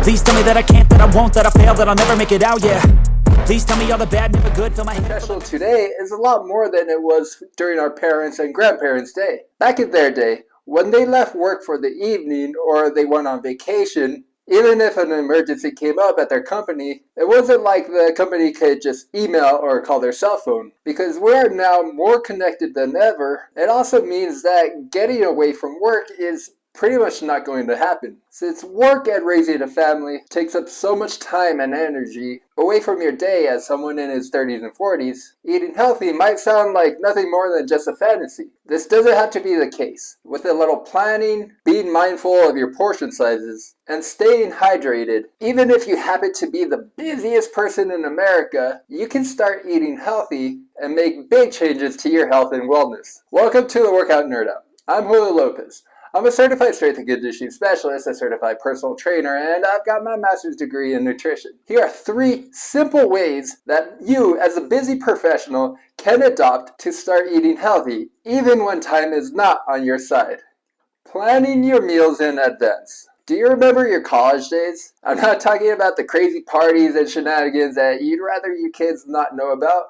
Please tell me that I can't, that I won't, that I fail, that I'll never make it out, yeah. Please tell me all the bad, never good, fill my head. Professional today is a lot more than it was during our parents' and grandparents' day. Back in their day, when they left work for the evening or they went on vacation, even if an emergency came up at their company, it wasn't like the company could just email or call their cell phone. Because we are now more connected than ever, it also means that getting away from work is pretty much not going to happen. Since work and raising a family takes up so much time and energy away from your day as someone in his 30s and 40s, eating healthy might sound like nothing more than just a fantasy. This doesn't have to be the case. With a little planning, being mindful of your portion sizes, and staying hydrated, even if you happen to be the busiest person in America, you can start eating healthy and make big changes to your health and wellness. Welcome to the Workout Nerd Out. I'm Julio Lopez. I'm a certified strength and conditioning specialist, a certified personal trainer, and I've got my master's degree in nutrition. Here are 3 simple ways that you, as a busy professional, can adopt to start eating healthy, even when time is not on your side. Planning your meals in advance. Do you remember your college days? I'm not talking about the crazy parties and shenanigans that you'd rather you kids not know about.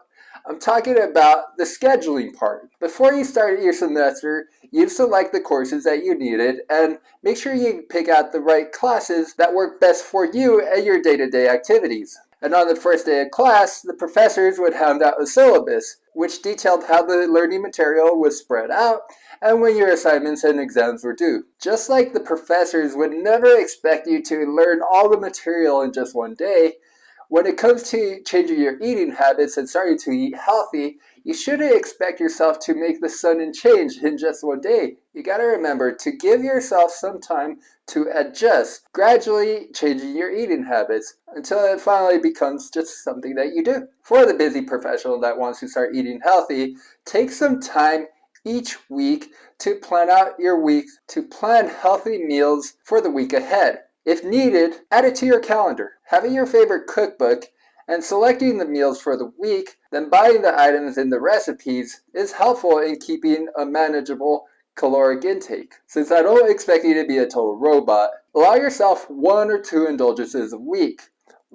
I'm talking about the scheduling part. Before you start your semester, you select the courses that you needed and make sure you pick out the right classes that work best for you and your day-to-day activities. And on the first day of class, the professors would hand out a syllabus, which detailed how the learning material was spread out and when your assignments and exams were due. Just like the professors would never expect you to learn all the material in just one day, when it comes to changing your eating habits and starting to eat healthy, you shouldn't expect yourself to make the sudden change in just one day. You gotta remember to give yourself some time to adjust, gradually changing your eating habits until it finally becomes just something that you do. For the busy professional that wants to start eating healthy, take some time each week to plan out your week, to plan healthy meals for the week ahead. If needed, add it to your calendar. Having your favorite cookbook and selecting the meals for the week, then buying the items in the recipes is helpful in keeping a manageable caloric intake. Since I don't expect you to be a total robot, allow yourself 1 or 2 indulgences a week.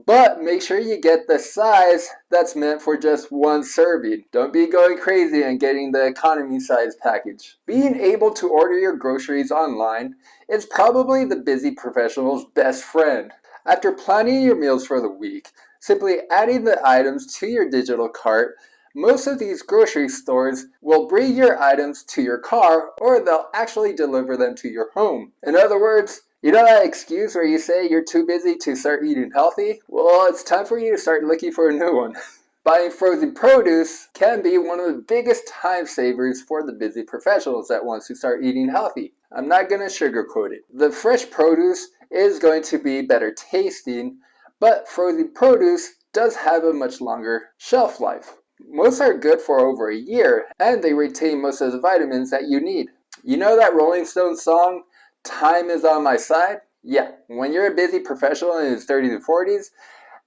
But make sure you get the size that's meant for just 1 serving. Don't be going crazy and getting the economy size package. Being able to order your groceries online is probably the busy professional's best friend. After planning your meals for the week, simply adding the items to your digital cart, most of these grocery stores will bring your items to your car or they'll actually deliver them to your home. In other words, you know that excuse where you say you're too busy to start eating healthy? Well, it's time for you to start looking for a new one. Buying frozen produce can be one of the biggest time savers for the busy professionals that wants to start eating healthy. I'm not going to sugarcoat it. The fresh produce is going to be better tasting, but frozen produce does have a much longer shelf life. Most are good for over a year, and they retain most of the vitamins that you need. You know that Rolling Stones song, "Time is on my side"? Yeah, when you're a busy professional in his 30s and 40s,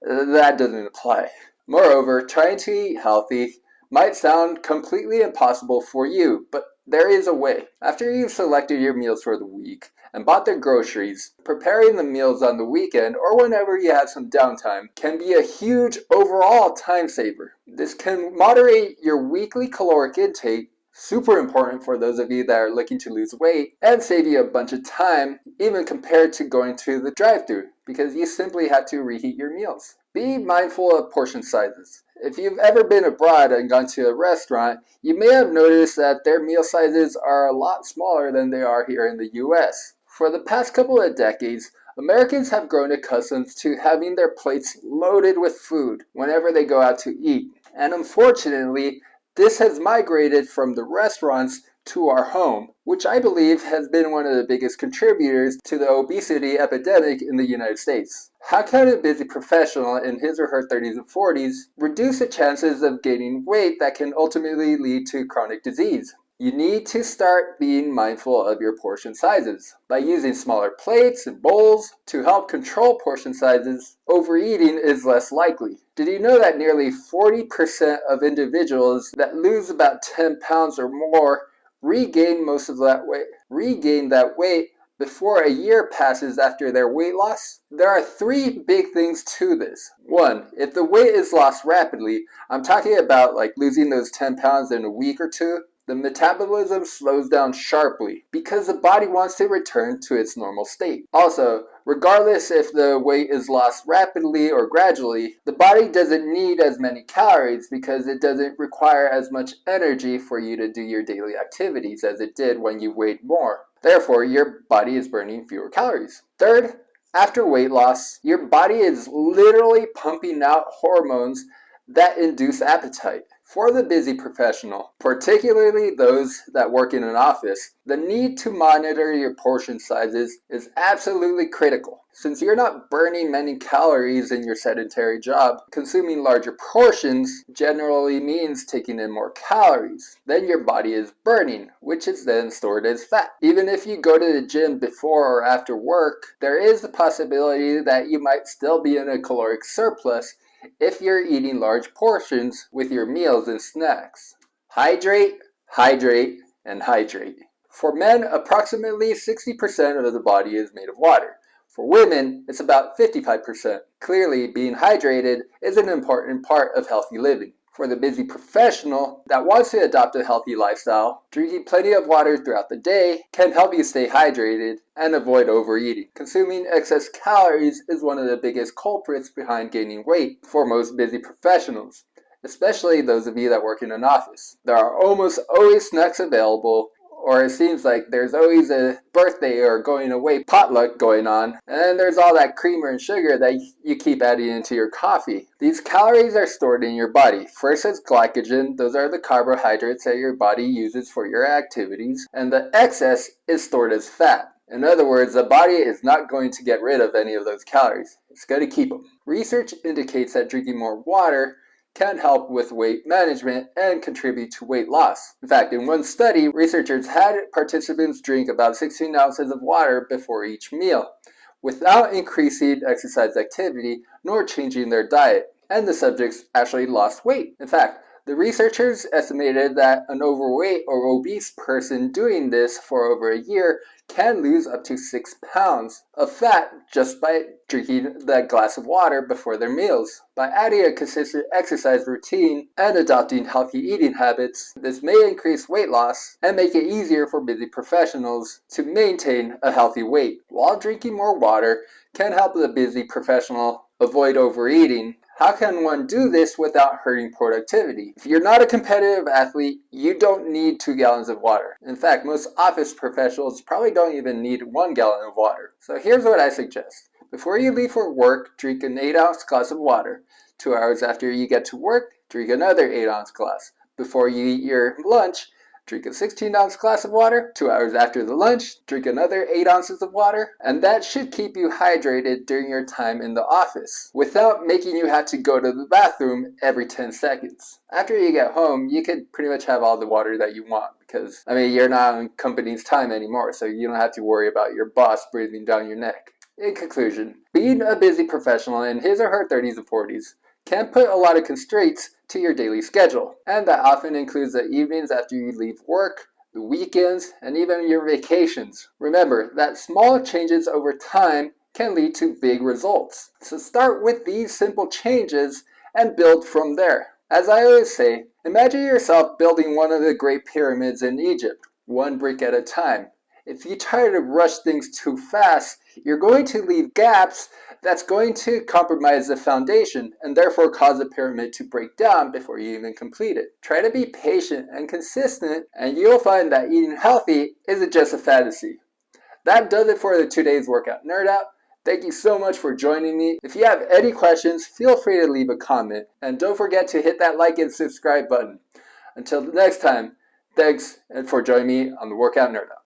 that doesn't apply. Moreover, trying to eat healthy might sound completely impossible for you, but there is a way. After you've selected your meals for the week and bought the groceries, preparing the meals on the weekend or whenever you have some downtime can be a huge overall time saver. This can moderate your weekly caloric intake, super important for those of you that are looking to lose weight, and save you a bunch of time even compared to going to the drive-thru because you simply have to reheat your meals. Be mindful of portion sizes. If you've ever been abroad and gone to a restaurant, you may have noticed that their meal sizes are a lot smaller than they are here in the US. For the past couple of decades, Americans have grown accustomed to having their plates loaded with food whenever they go out to eat. And unfortunately, this has migrated from the restaurants to our home, which I believe has been one of the biggest contributors to the obesity epidemic in the United States. How can a busy professional in his or her 30s and 40s reduce the chances of gaining weight that can ultimately lead to chronic disease? You need to start being mindful of your portion sizes. By using smaller plates and bowls to help control portion sizes, overeating is less likely. Did you know that nearly 40% of individuals that lose about 10 pounds or more regain that weight before a year passes after their weight loss? There are three big things to this. One, if the weight is lost rapidly, I'm talking about like losing those 10 pounds in a week or two, the metabolism slows down sharply because the body wants to return to its normal state. Also, regardless if the weight is lost rapidly or gradually, the body doesn't need as many calories because it doesn't require as much energy for you to do your daily activities as it did when you weighed more. Therefore, your body is burning fewer calories. Third, after weight loss, your body is literally pumping out hormones that induce appetite. For the busy professional, particularly those that work in an office, the need to monitor your portion sizes is absolutely critical. Since you're not burning many calories in your sedentary job, consuming larger portions generally means taking in more calories than your body is burning, which is then stored as fat. Even if you go to the gym before or after work, there is the possibility that you might still be in a caloric surplus if you're eating large portions with your meals and snacks. Hydrate, hydrate, and hydrate. For men, approximately 60% of the body is made of water. For women, it's about 55%. Clearly, being hydrated is an important part of healthy living. For the busy professional that wants to adopt a healthy lifestyle, drinking plenty of water throughout the day can help you stay hydrated and avoid overeating. Consuming excess calories is one of the biggest culprits behind gaining weight for most busy professionals, especially those of you that work in an office. There are almost always snacks available, or it seems like there's always a birthday or going away potluck going on, and then there's all that creamer and sugar that you keep adding into your coffee. These calories are stored in your body. First as glycogen, those are the carbohydrates that your body uses for your activities, and the excess is stored as fat. In other words, the body is not going to get rid of any of those calories. It's going to keep them. Research indicates that drinking more water can help with weight management and contribute to weight loss. In fact, in one study, researchers had participants drink about 16 ounces of water before each meal, without increasing exercise activity nor changing their diet, and the subjects actually lost weight. In fact, the researchers estimated that an overweight or obese person doing this for over a year can lose up to 6 pounds of fat just by drinking that glass of water before their meals. By adding a consistent exercise routine and adopting healthy eating habits, this may increase weight loss and make it easier for busy professionals to maintain a healthy weight. While drinking more water can help the busy professional avoid overeating, how can one do this without hurting productivity? If you're not a competitive athlete, you don't need 2 gallons of water. In fact, most office professionals probably don't even need 1 gallon of water. So here's what I suggest. Before you leave for work, drink an 8-ounce glass of water. 2 hours after you get to work, drink another 8-ounce glass. Before you eat your lunch, drink a 16-ounce glass of water. 2 hours after the lunch, drink another 8 ounces of water. And that should keep you hydrated during your time in the office, without making you have to go to the bathroom every 10 seconds. After you get home, you could pretty much have all the water that you want because, you're not on company's time anymore, so you don't have to worry about your boss breathing down your neck. In conclusion, being a busy professional in his or her 30s and 40s can put a lot of constraints to your daily schedule, and that often includes the evenings after you leave work, the weekends, and even your vacations. Remember that small changes over time can lead to big results. So start with these simple changes and build from there. As I always say, imagine yourself building one of the Great Pyramids in Egypt, one brick at a time. If you try to rush things too fast, you're going to leave gaps that's going to compromise the foundation and therefore cause the pyramid to break down before you even complete it. Try to be patient and consistent, and you'll find that eating healthy isn't just a fantasy. That does it for the today's workout nerd out. Thank you so much for joining me. If you have any questions, feel free to leave a comment, and don't forget to hit that like and subscribe button. Until next time, thanks for joining me on the Workout Nerd Out.